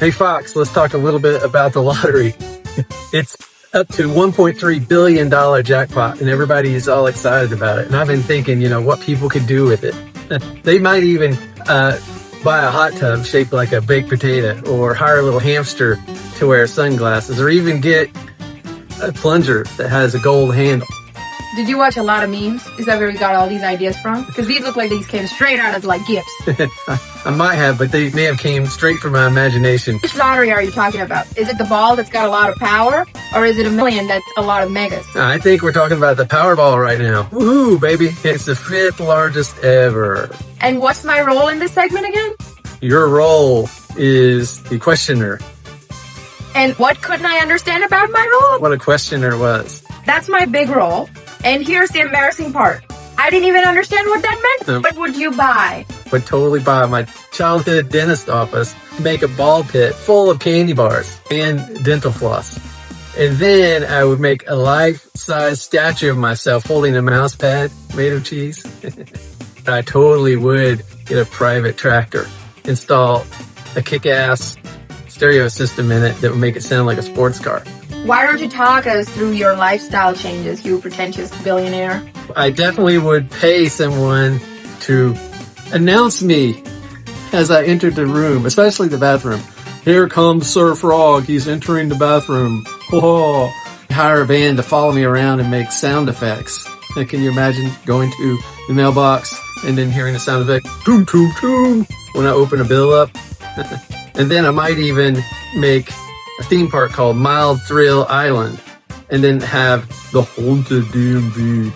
Hey Fox, let's talk a little bit about the lottery. It's up to $1.3 billion jackpot and everybody is all excited about it. And I've been thinking, what people could do with it. They might even buy a hot tub shaped like a baked potato, or hire a little hamster to wear sunglasses, or even get a plunger that has a gold handle. Did you watch a lot of memes? Is that where we got all these ideas from? Because these look like these came straight out as like gifts. I might have, but they may have came straight from my imagination. Which lottery are you talking about? Is it the ball that's got a lot of power? Or is it a million that's a lot of megas? I think we're talking about the Powerball right now. Woohoo, baby. It's the 5th largest ever. And what's my role in this segment again? Your role is the questioner. And what couldn't I understand about my role? What a questioner was. That's my big role. And here's the embarrassing part. I didn't even understand what that meant. What would you buy? Would totally buy my childhood dentist office, make a ball pit full of candy bars and dental floss. And then I would make a life-size statue of myself holding a mouse pad made of cheese. I totally would get a private tractor, install a kick-ass stereo system in it that would make it sound like a sports car. Why don't you talk us through your lifestyle changes, you pretentious billionaire? I definitely would pay someone to announce me as I entered the room, especially the bathroom. Here comes Sir Frog. He's entering the bathroom. Whoa. Hire a band to follow me around and make sound effects. And can you imagine going to the mailbox and then hearing the sound effect, toom, toom, toom, when I open a bill up? And then I might even make a theme park called Mild Thrill Island, and then have the haunted DMV.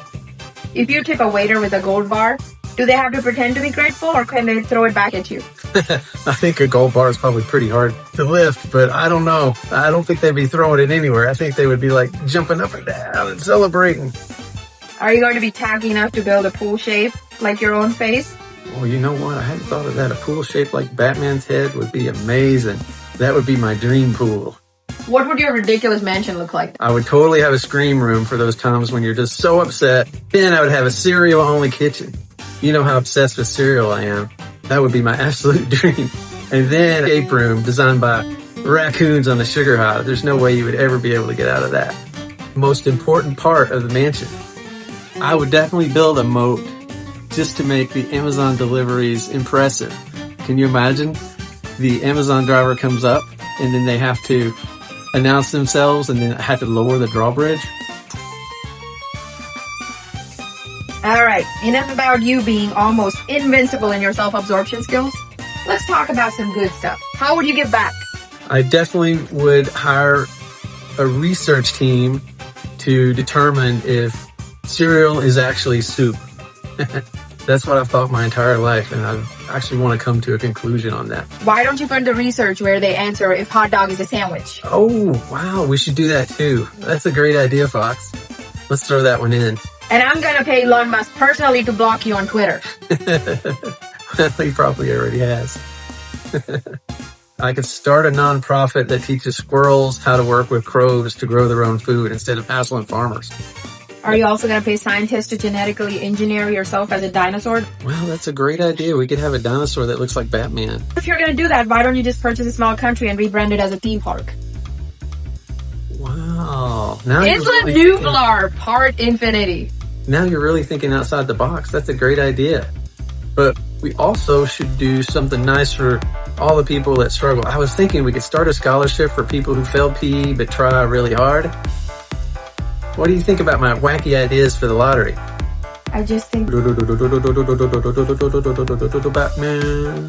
If you tip a waiter with a gold bar, do they have to pretend to be grateful, or can they throw it back at you? I think a gold bar is probably pretty hard to lift, but I don't know. I don't think they'd be throwing it anywhere. I think they would be like jumping up and down and celebrating. Are you going to be tacky enough to build a pool shape like your own face? Oh, you know what? I hadn't thought of that. A pool shaped like Batman's head would be amazing. That would be my dream pool. What would your ridiculous mansion look like? I would totally have a scream room for those times when you're just so upset. Then I would have a cereal-only kitchen. You know how obsessed with cereal I am. That would be my absolute dream. And then an escape room designed by raccoons on the sugar high. There's no way you would ever be able to get out of that. Most important part of the mansion. I would definitely build a moat just to make the Amazon deliveries impressive. Can you imagine? The Amazon driver comes up and then they have to announce themselves and then have to lower the drawbridge. All right, enough about you being almost invincible in your self-absorption skills. Let's talk about some good stuff. How would you give back? I definitely would hire a research team to determine if cereal is actually soup. That's what I've thought my entire life, and I actually want to come to a conclusion on that. Why don't you put the research where they answer if hot dog is a sandwich? Oh, wow, we should do that too. That's a great idea, Fox. Let's throw that one in. And I'm going to pay Elon Musk personally to block you on Twitter. He probably already has. I could start a nonprofit that teaches squirrels how to work with crows to grow their own food instead of hassling farmers. Are you also going to pay scientists to genetically engineer yourself as a dinosaur? Well, that's a great idea. We could have a dinosaur that looks like Batman. If you're going to do that, why don't you just purchase a small country and rebrand it as a theme park? Wow. Now It's a new Blar, part infinity. Now you're really thinking outside the box. That's a great idea. But we also should do something nice for all the people that struggle. I was thinking we could start a scholarship for people who failed PE but try really hard. What do you think about my wacky ideas for the lottery? I just think... Batman.